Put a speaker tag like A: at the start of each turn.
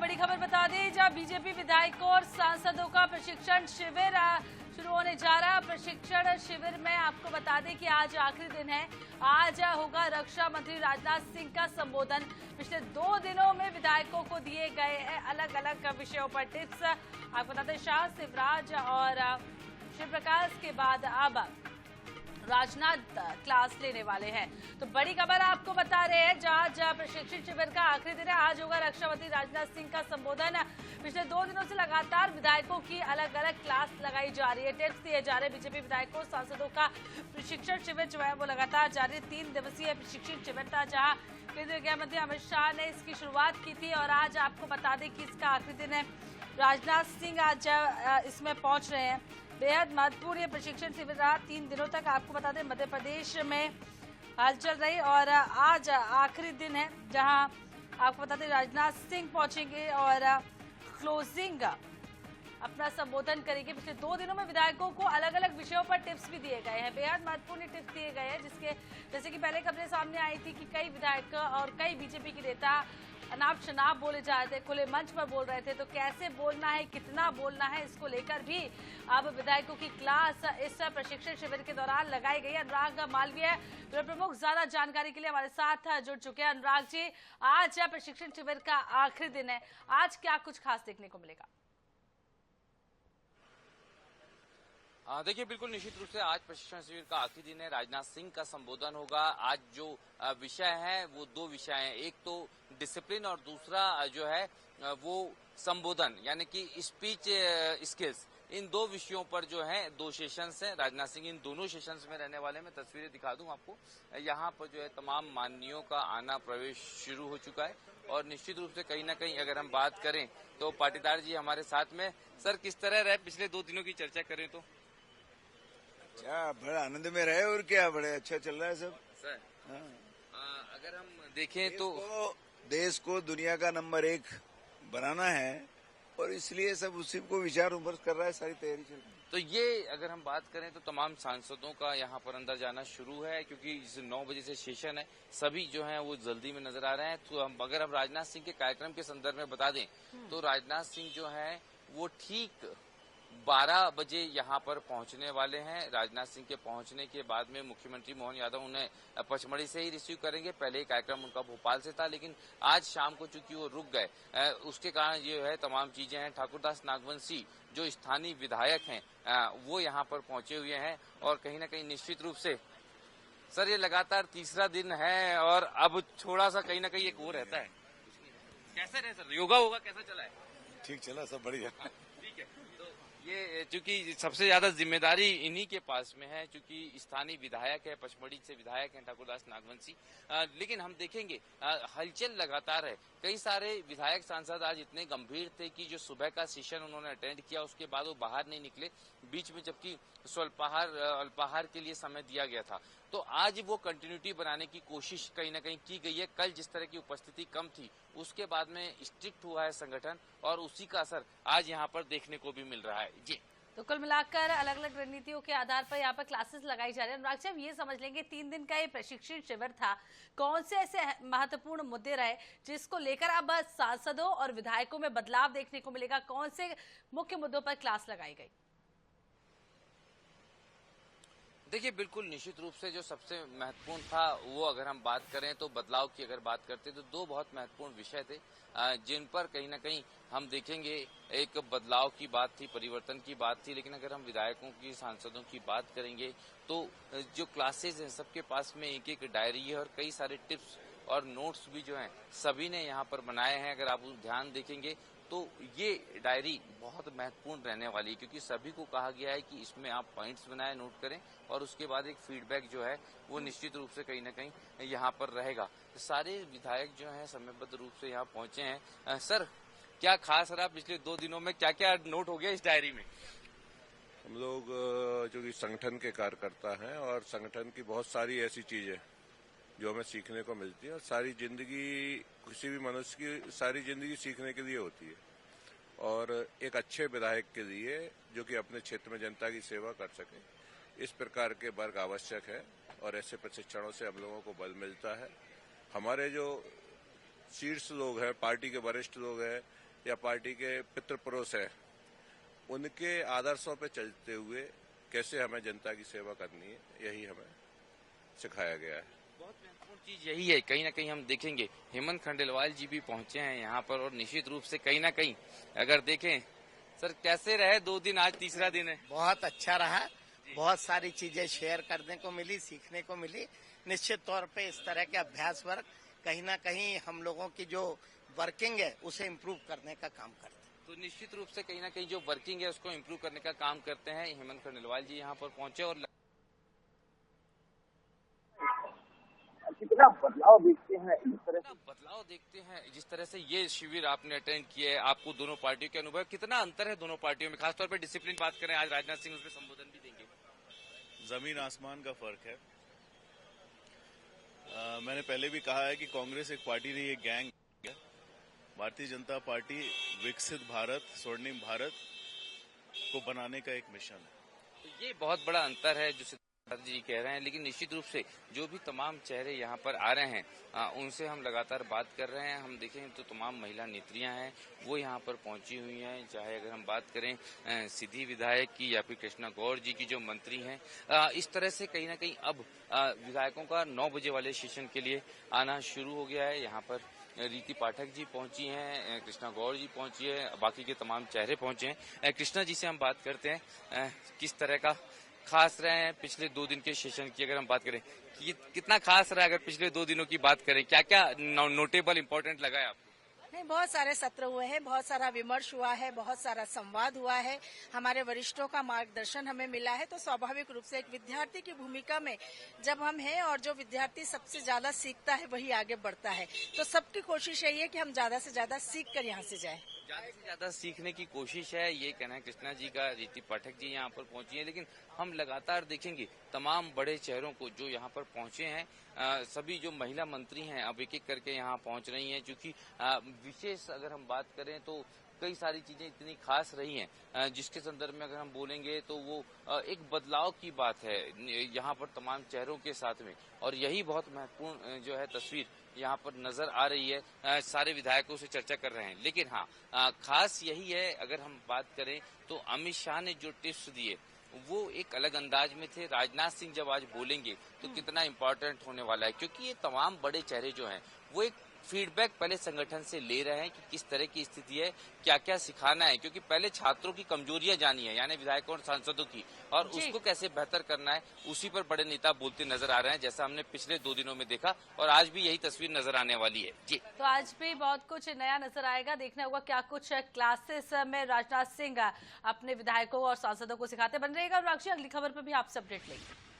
A: बड़ी खबर बता दें, जहां बीजेपी विधायकों और सांसदों का प्रशिक्षण शिविर शुरू होने जा रहा है। प्रशिक्षण शिविर में आपको बता दें कि आज आखिरी दिन है। आज होगा रक्षा मंत्री राजनाथ सिंह का संबोधन। पिछले 2 दिनों में विधायकों को दिए गए हैं अलग अलग विषयों पर टिप्स। आपको बता दें, शाह, शिवराज और शिव प्रकाश के बाद अब राजनाथ क्लास लेने वाले हैं। तो बड़ी खबर आपको बता रहे हैं, जहां प्रशिक्षण शिविर का आखिरी दिन है। आज होगा रक्षा मंत्री राजनाथ सिंह का संबोधन। पिछले 2 दिनों से लगातार विधायकों की अलग अलग क्लास लगाई जा रही है, टिप्स दिए जा रहे हैं। बीजेपी विधायकों सांसदों का प्रशिक्षण शिविर जो है वो लगातार जारी। 3 दिवसीय प्रशिक्षण शिविर था, जहाँ केंद्रीय गृह मंत्री अमित शाह ने इसकी शुरुआत की थी और आज आपको बता दें कि इसका आखिरी दिन है। राजनाथ सिंह आज इसमें पहुंच रहे हैं। बेहद महत्वपूर्ण ये प्रशिक्षण शिविर रहा 3 दिनों तक। आपको बता दें, मध्य प्रदेश में हलचल रही और आज आखिरी दिन है, जहां आपको बता दें राजनाथ सिंह पहुंचेंगे और क्लोजिंग अपना संबोधन करेंगे। पिछले 2 दिनों में विधायकों को अलग अलग विषयों पर टिप्स भी दिए गए हैं, बेहद महत्वपूर्ण टिप्स दिए गए हैं, जिसके जैसे कि पहले खबरें सामने आई थी कि कई विधायक और कई बीजेपी के नेता अनाप शनाप बोले जा रहे थे, खुले मंच पर बोल रहे थे। तो कैसे बोलना है, कितना बोलना है, इसको लेकर भी अब विधायकों की क्लास इस प्रशिक्षण शिविर के दौरान लगाई गई। अनुराग मालवीय प्रमुख ज्यादा जानकारी के लिए हमारे साथ जुड़ चुके हैं। अनुराग जी, आज प्रशिक्षण शिविर का आखिरी दिन है, आज क्या कुछ खास देखने को मिलेगा?
B: देखिए, बिल्कुल निश्चित रूप से आज प्रशिक्षण शिविर का आखिरी दिन है। राजनाथ सिंह का संबोधन होगा। आज जो विषय है वो 2 विषय हैं, एक तो डिसिप्लिन और दूसरा जो है वो संबोधन यानी कि स्पीच स्किल्स। इन 2 विषयों पर जो है 2 सेशंस हैं। राजनाथ सिंह इन दोनों सेशंस में रहने वाले। मैं तस्वीरें दिखा दूं आपको। यहाँ पर जो है तमाम माननीयों का आना प्रवेश शुरू हो चुका है और निश्चित रूप से कहीं ना कहीं अगर हम बात करें तो पाटीदार जी हमारे साथ में। सर, किस तरह रहे पिछले 2 दिनों की चर्चा करें तो?
C: अच्छा, बड़ा आनंद में रहे और क्या, बड़े अच्छा चल रहा है सब
B: सर।
C: हाँ।
B: अगर हम देखें तो
C: देश को दुनिया का नंबर 1 बनाना है और इसलिए सब उसी को विचार विमर्श कर रहा है, सारी तैयारी चल रही है।
B: तो ये अगर हम बात करें तो तमाम सांसदों का यहाँ पर अंदर जाना शुरू है, क्योंकि 9 बजे से सेशन है। सभी जो हैं वो जल्दी में नजर आ रहे हैं। तो अगर हम राजनाथ सिंह के कार्यक्रम के संदर्भ में बता दें तो राजनाथ सिंह जो है वो ठीक 12 बजे यहाँ पर पहुंचने वाले हैं। राजनाथ सिंह के पहुंचने के बाद में मुख्यमंत्री मोहन यादव उन्हें पचमढ़ी से ही रिसीव करेंगे। पहले ही कार्यक्रम उनका भोपाल से था, लेकिन आज शाम को चूंकि वो रुक गए, उसके कारण ये है तमाम चीजें हैं। ठाकुरदास नागवंशी जो स्थानीय विधायक हैं वो यहाँ पर पहुंचे हुए हैं और कहीं ना कहीं निश्चित रूप से सर ये लगातार तीसरा दिन है और अब थोड़ा सा कहीं ना कहीं एक वो रहता है। कैसे रहे सर, योगा होगा कैसा चला है?
C: ठीक चला, सब बढ़िया।
B: ठीक है। तो ये चूंकि सबसे ज्यादा जिम्मेदारी इन्हीं के पास में है, चूंकि स्थानीय विधायक है, पचमढ़ी से विधायक हैं ठाकुरदास नागवंशी। लेकिन हम देखेंगे हलचल लगातार है। कई सारे विधायक सांसद आज इतने गंभीर थे कि जो सुबह का सेशन उन्होंने अटेंड किया उसके बाद वो बाहर नहीं निकले बीच में, जबकि अल्पाहार के लिए समय दिया गया था। तो आज वो कंटिन्यूटी बनाने की कोशिश कहीं ना कहीं की गई है। कल जिस तरह की उपस्थिति कम थी उसके बाद में स्ट्रिक्ट हुआ है संगठन और उसी का असर आज यहाँ पर देखने को भी मिल रहा है। जी,
A: तो कुल मिलाकर अलग अलग रणनीतियों के आधार पर यहाँ पर क्लासेस लगाई जा रही है। अनुराग साहब, ये समझ लेंगे 3 दिन का ये प्रशिक्षण शिविर था, कौन से ऐसे महत्वपूर्ण मुद्दे रहे जिसको लेकर अब सांसदों और विधायकों में बदलाव देखने को मिलेगा? कौन से मुख्य मुद्दों पर क्लास लगाई गई?
B: देखिए, बिल्कुल निश्चित रूप से जो सबसे महत्वपूर्ण था वो अगर हम बात करें तो बदलाव की अगर बात करते तो 2 बहुत महत्वपूर्ण विषय थे जिन पर कहीं ना कहीं हम देखेंगे। एक बदलाव की बात थी, परिवर्तन की बात थी, लेकिन अगर हम विधायकों की, सांसदों की बात करेंगे तो जो क्लासेस हैं सबके पास में एक डायरी है और कई सारे टिप्स और नोट्स भी जो हैं सभी ने यहाँ पर बनाए हैं। अगर आप ध्यान देखेंगे तो ये डायरी बहुत महत्वपूर्ण रहने वाली है, क्योंकि सभी को कहा गया है कि इसमें आप पॉइंट्स बनाए, नोट करें और उसके बाद एक फीडबैक जो है वो निश्चित रूप से कहीं ना कहीं यहाँ पर रहेगा। सारे विधायक जो हैं समयबद्ध रूप से यहाँ पहुंचे हैं। सर, क्या खास रहा पिछले 2 दिनों में, क्या क्या नोट हो गया इस डायरी में?
D: हम लोग जो कि संगठन के कार्यकर्ता हैं और संगठन की बहुत सारी ऐसी चीजें जो हमें सीखने को मिलती है और सारी जिंदगी, किसी भी मनुष्य की सारी जिंदगी सीखने के लिए होती है और एक अच्छे विधायक के लिए जो कि अपने क्षेत्र में जनता की सेवा कर सके, इस प्रकार के वर्ग आवश्यक है और ऐसे प्रशिक्षणों से हम लोगों को बल मिलता है। हमारे जो शीर्ष लोग हैं, पार्टी के वरिष्ठ लोग हैं, या पार्टी के पितृपुरुष हैं, उनके आदर्शों पे चलते हुए कैसे हमें जनता की सेवा करनी है, यही हमें सिखाया गया है।
B: बहुत महत्वपूर्ण चीज यही है, कहीं ना कहीं हम देखेंगे हेमंत खंडेलवाल जी भी पहुंचे हैं यहाँ पर, और निश्चित रूप से कहीं ना कहीं अगर देखें सर कैसे रहे 2 दिन, आज तीसरा दिन है।
E: बहुत अच्छा रहा, बहुत सारी चीजें शेयर करने को मिली, सीखने को मिली। निश्चित तौर पे इस तरह के अभ्यास वर्ग कहीं ना कहीं हम लोगों की जो वर्किंग है उसे इम्प्रूव करने का काम करते हैं।
B: तो निश्चित रूप से कहीं ना कहीं जो वर्किंग है उसको इम्प्रूव करने का काम करते हैं। हेमंत खंडेलवाल जी यहाँ पर पहुंचे और
F: कितना बदलाव देखते हैं इस तरह से।
B: बदलाव देखते हैं जिस तरह से ये शिविर आपने अटेंड किया है, आपको दोनों पार्टियों के अनुभव, कितना अंतर है दोनों पार्टियों में, खासतौर पर डिसिप्लिन बात करें, आज राजनाथ सिंह उसमें संबोधन भी देंगे।
G: जमीन आसमान का फर्क है। मैंने पहले भी कहा है कि कांग्रेस एक पार्टी नहीं, एक गैंग है। भारतीय जनता पार्टी विकसित भारत, स्वर्णिम भारत को बनाने का एक मिशन है।
B: तो ये बहुत बड़ा अंतर है जो सिद्धार्थ जी कह रहे हैं, लेकिन निश्चित रूप से जो भी तमाम चेहरे यहाँ पर आ रहे हैं उनसे हम लगातार बात कर रहे हैं। हम देखें तो तमाम महिला नेत्रियां हैं वो यहाँ पर पहुंची हुई हैं, चाहे अगर हम बात करें सीधी विधायक की या फिर कृष्णा गौर जी की जो मंत्री हैं। इस तरह से कहीं ना कहीं अब विधायकों का 9 बजे वाले सेशन के लिए आना शुरू हो गया है। यहाँ पर रीति पाठक जी पहुंची हैं, कृष्णा गौर जी पहुंची है, बाकी के तमाम चेहरे पहुंचे हैं। कृष्णा जी से हम बात करते हैं, किस तरह का खास रहे हैं पिछले 2 दिन के सेशन की अगर हम बात करें, कितना खास रहा, अगर पिछले 2 दिनों की बात करें क्या क्या नोटेबल इम्पोर्टेंट लगा है आपको?
H: नहीं, बहुत सारे सत्र हुए हैं, बहुत सारा विमर्श हुआ है, बहुत सारा संवाद हुआ है, हमारे वरिष्ठों का मार्गदर्शन हमें मिला है। तो स्वाभाविक रूप से एक विद्यार्थी की भूमिका में जब हम हैं और जो विद्यार्थी सबसे ज्यादा सीखता है वही आगे बढ़ता है, तो सबकी कोशिश यही है कि हम ज्यादा से ज्यादा सीख कर यहाँ से जाएं।
B: ज्यादा से ज्यादा सीखने की कोशिश है, ये कहना है कृष्णा जी का। रीति पाठक जी यहाँ पर पहुंची है, लेकिन हम लगातार देखेंगे तमाम बड़े चेहरों को जो यहाँ पर पहुंचे हैं। सभी जो महिला मंत्री हैं अब एक एक करके यहाँ पहुंच रही हैं, क्योंकि विशेष अगर हम बात करें तो कई सारी चीजें इतनी खास रही हैं जिसके संदर्भ में अगर हम बोलेंगे तो वो एक बदलाव की बात है यहाँ पर तमाम चेहरों के साथ में, और यही बहुत महत्वपूर्ण जो है तस्वीर यहाँ पर नजर आ रही है। सारे विधायकों से चर्चा कर रहे हैं, लेकिन हाँ खास यही है अगर हम बात करें तो अमित शाह ने जो टिप्स दिए वो एक अलग अंदाज में थे। राजनाथ सिंह जब आज बोलेंगे तो कितना इम्पोर्टेंट होने वाला है, क्योंकि ये तमाम बड़े चेहरे जो हैं वो एक फीडबैक पहले संगठन से ले रहे हैं कि किस तरह की स्थिति है, क्या क्या सिखाना है, क्योंकि पहले छात्रों की कमजोरियां जानी है, यानी विधायकों और सांसदों की, और उसको कैसे बेहतर करना है उसी पर बड़े नेता बोलते नजर आ रहे हैं, जैसा हमने पिछले 2 दिनों में देखा, और आज भी यही तस्वीर नजर आने वाली है। जी,
A: तो आज भी बहुत कुछ नया नजर आएगा, देखना होगा क्या कुछ क्लासेस में राजनाथ सिंह अपने विधायकों और सांसदों को सिखाते। बन रहेगा। अगली खबर पर भी आपसे अपडेट लेंगे।